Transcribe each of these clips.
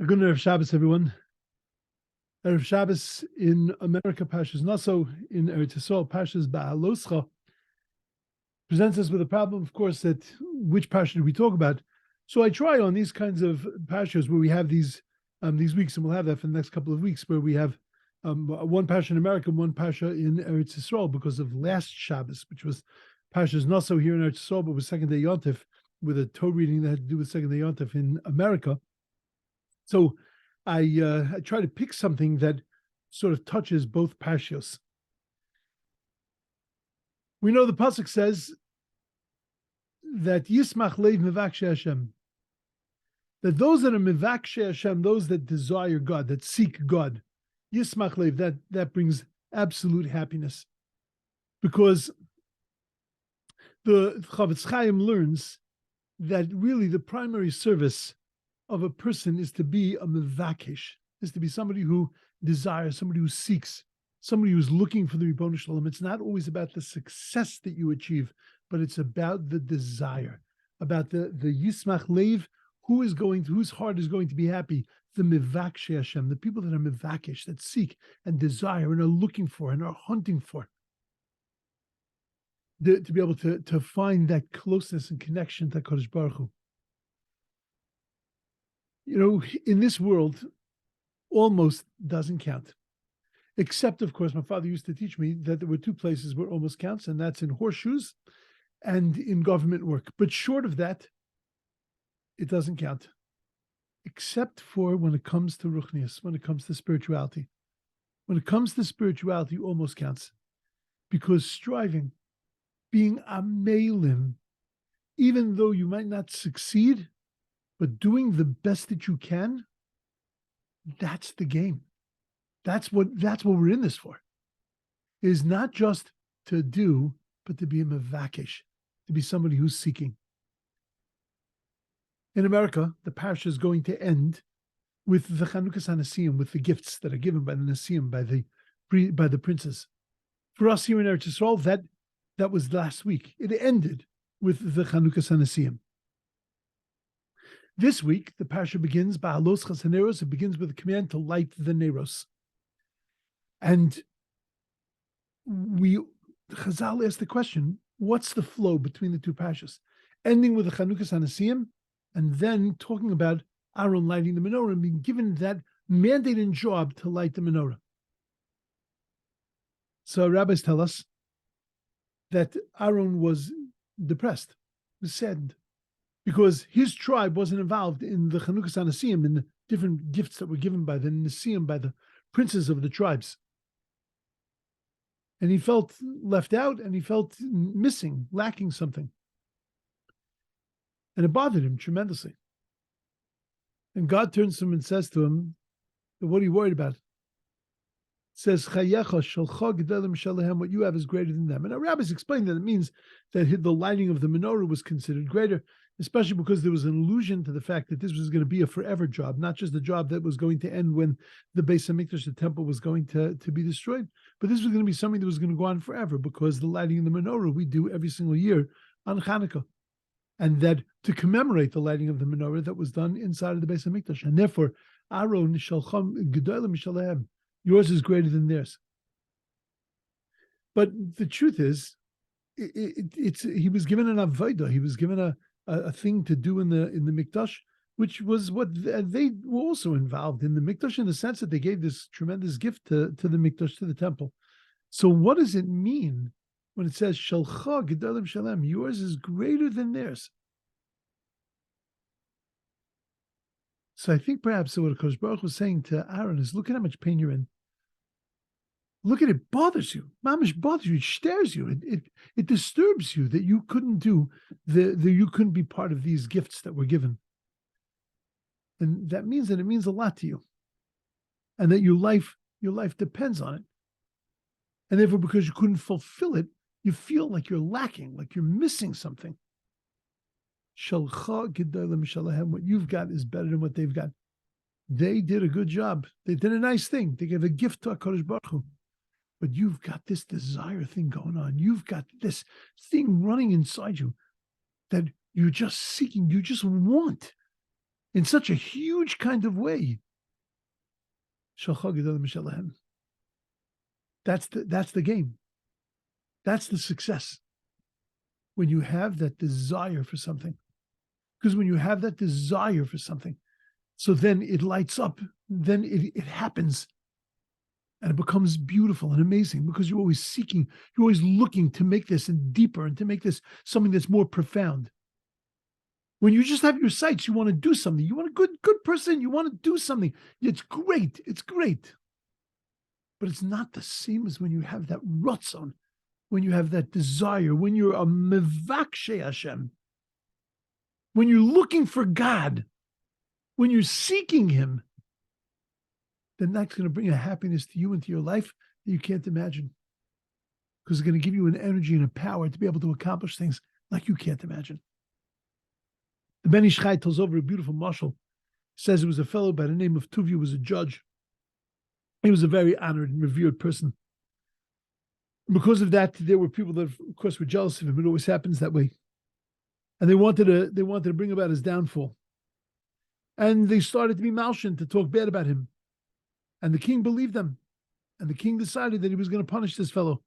Good Erev Shabbos, everyone. Erev Shabbos in America, Parshas Naso, in Eretz Yisrael, Parshas Bhaaloscha, presents us with a problem, of course, that which parsha do we talk about? So I try on these kinds of parshas where we have these weeks, and we'll have that for the next couple of weeks, where we have one parsha in America and one parsha in Eretz Yisrael, because of last Shabbos, which was Parshas Naso here in Eretz Yisrael, but was second day Yontif, with a Torah reading that had to do with second day Yontif in America. So I try to pick something that sort of touches both parshas. We know the pasuk says that Yismach Leiv Mevakshe Hashem, that those that are Mevakshe Hashem, those that desire God, that seek God, Yismach Leiv, that brings absolute happiness, because the Chavetz Chaim learns that really the primary service of a person is to be a mevakesh, is to be somebody who desires, somebody who seeks, somebody who's looking for the Ribono Shel Olam. It's not always about the success that you achieve, but it's about the desire, about the Yismach Leiv, whose heart is going to be happy, the mevakshe Hashem, the people that are mevakesh, that seek and desire and are looking for and are hunting for, to be able to find that closeness and connection to HaKadosh Baruch Hu. You know, in this world, almost doesn't count. Except, of course, my father used to teach me that there were two places where almost counts, and that's in horseshoes and in government work. But short of that, it doesn't count. Except for when it comes to ruchnius, when it comes to spirituality. When it comes to spirituality, almost counts. Because striving, being a melim, even though you might not succeed, but doing the best that you can, that's the game. That's what we're in this for. It is not just to do, but to be a mevakesh, to be somebody who's seeking. In America, the parsha is going to end with the Chanukas nesiim, with the gifts that are given by the nesiim, by the princes. For us here in Eretz Yisrael, that was last week. It ended with the Chanukas nesiim. This week, the parsha begins Bhaaloscha Neros. It begins with a command to light the Neros. And Chazal asked the question, what's the flow between the two parshas? Ending with the Chanukas nesiim, and then talking about Aaron lighting the menorah and being given that mandate and job to light the menorah. So rabbis tell us that Aaron was depressed, was saddened, because his tribe wasn't involved in the Chanukas nesiim, in the different gifts that were given by the nesiim, by the princes of the tribes. And he felt left out, and he felt missing, lacking something. And it bothered him tremendously. And God turns to him and says to him, what are you worried about? It says, what you have is greater than them. And our rabbis explained that it means that the lighting of the menorah was considered greater, especially because there was an allusion to the fact that this was going to be a forever job, not just a job that was going to end when the Beis HaMikdash, the temple, was going to be destroyed, but this was going to be something that was going to go on forever, because the lighting of the menorah we do every single year on Hanukkah, and that to commemorate the lighting of the menorah that was done inside of the Beis HaMikdash, and therefore, Aaron Shalcham Gedolim Shalahem, yours is greater than theirs. But the truth is, he was given an avodah, he was given a thing to do in the Mikdash, which was what they were also involved in the Mikdash, in the sense that they gave this tremendous gift to the Mikdash, to the temple. So what does it mean when it says Shalcha Gedolim Shalem, yours is greater than theirs? So I think perhaps what HaKadosh Baruch was saying to Aaron is, look at how much pain you're in. Look at it, bothers you. Mamish bothers you. It stares you. It disturbs you that you couldn't do you couldn't be part of these gifts that were given. And that means that it means a lot to you, and that your life depends on it. And therefore, because you couldn't fulfill it, you feel like you're lacking, like you're missing something. Shalcha Gedolim Shalahem, what you've got is better than what they've got. They did a good job. They did a nice thing. They gave a gift to HaKadosh Baruch Hu. But you've got this desire thing going on. You've got this thing running inside you that you're just seeking, you just want. in such a huge kind of way. That's the game. That's the success. When you have that desire for something. Because when you have that desire for something, so then it lights up, then it happens. And it becomes beautiful and amazing because you're always seeking, you're always looking to make this and deeper and to make this something that's more profound. When you just have your sights, you want to do something. You want a good person. You want to do something. It's great. It's great. But it's not the same as when you have that ratzon, when you have that desire, when you're a mevakshe Hashem, when you're looking for God, when you're seeking Him, then that's going to bring a happiness to you and to your life that you can't imagine. Because it's going to give you an energy and a power to be able to accomplish things like you can't imagine. The Ben Ish Chai tells over a beautiful mashal. Says it was a fellow by the name of Tuvia, who was a judge. He was a very honored and revered person. And because of that, there were people that, of course, were jealous of him. It always happens that way. And they wanted to bring about his downfall. And they started to be malshin, to talk bad about him. And the king believed them. And the king decided that he was going to punish this fellow.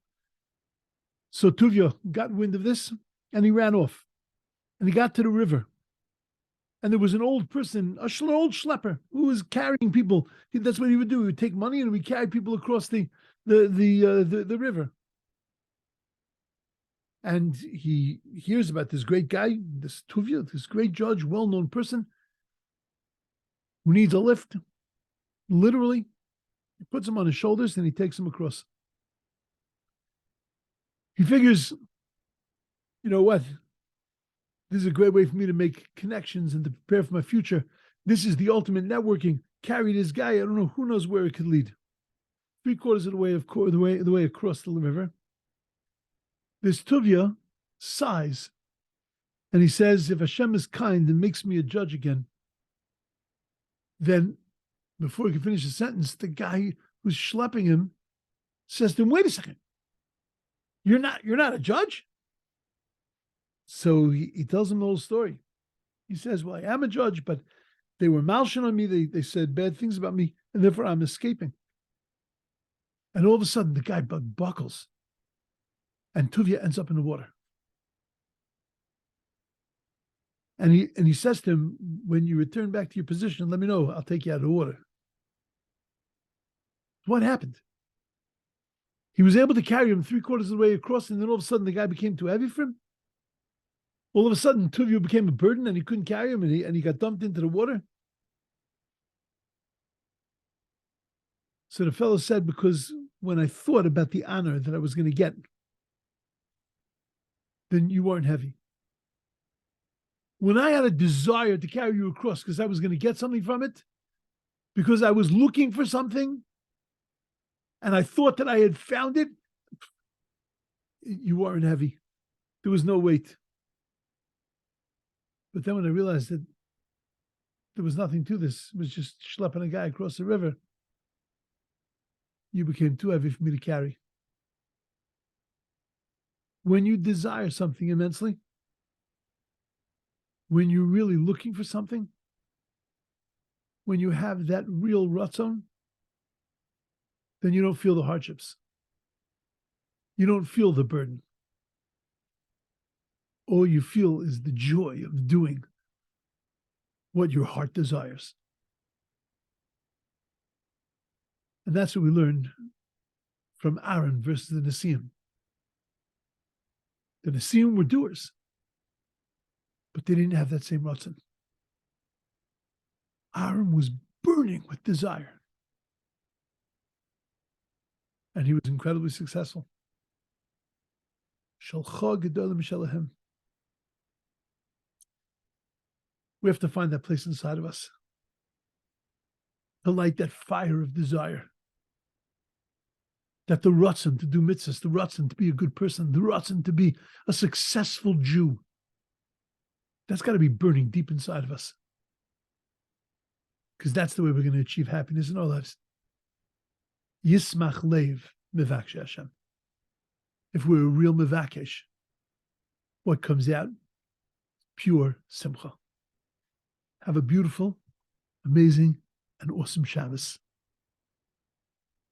So Tuvia got wind of this, and he ran off. And he got to the river. And there was an old person, old schlepper, who was carrying people. That's what he would do. He would take money and he would carry people across the river. And he hears about this great guy, this Tuvia, this great judge, well-known person, who needs a lift. Literally, he puts him on his shoulders and he takes him across. He figures, you know what? This is a great way for me to make connections and to prepare for my future. This is the ultimate networking. Carry this guy. I don't know, who knows where it could lead. 3/4 of the way across the river. This Tuvia sighs, and he says, if Hashem is kind and makes me a judge again, then before he can finish the sentence, the guy who's schlepping him says to him, wait a second. You're not a judge? So he tells him the whole story. He says, well, I am a judge, but they were malshin on me. They said bad things about me, and therefore I'm escaping. And all of a sudden, the guy buckles, and Tuvia ends up in the water. And he says to him, when you return back to your position, let me know. I'll take you out of the water. What happened? He was able to carry him 3/4 of the way across, and then all of a sudden, the guy became too heavy for him. All of a sudden, Tuvia became a burden, and he couldn't carry him, and he got dumped into the water. So the fellow said, because when I thought about the honor that I was going to get, then you weren't heavy. When I had a desire to carry you across because I was going to get something from it, because I was looking for something, and I thought that I had found it, you weren't heavy. There was no weight. But then when I realized that there was nothing to this, it was just schlepping a guy across the river, you became too heavy for me to carry. When you desire something immensely, when you're really looking for something, when you have that real ratzon, then you don't feel the hardships. You don't feel the burden. All you feel is the joy of doing what your heart desires. And that's what we learned from Ahrons versus the nesiim. The nesiim were doers, but they didn't have that same ratzon. Ahrons was burning with desire. And he was incredibly successful. We have to find that place inside of us to light that fire of desire. That the ratzon to do mitzvahs, the ratzon to be a good person, the ratzon to be a successful Jew, that's got to be burning deep inside of us. Because that's the way we're going to achieve happiness in our lives. Yismach leiv mevakesh Hashem. If we're a real mevakesh, what comes out? Pure simcha. Have a beautiful, amazing, and awesome Shabbos.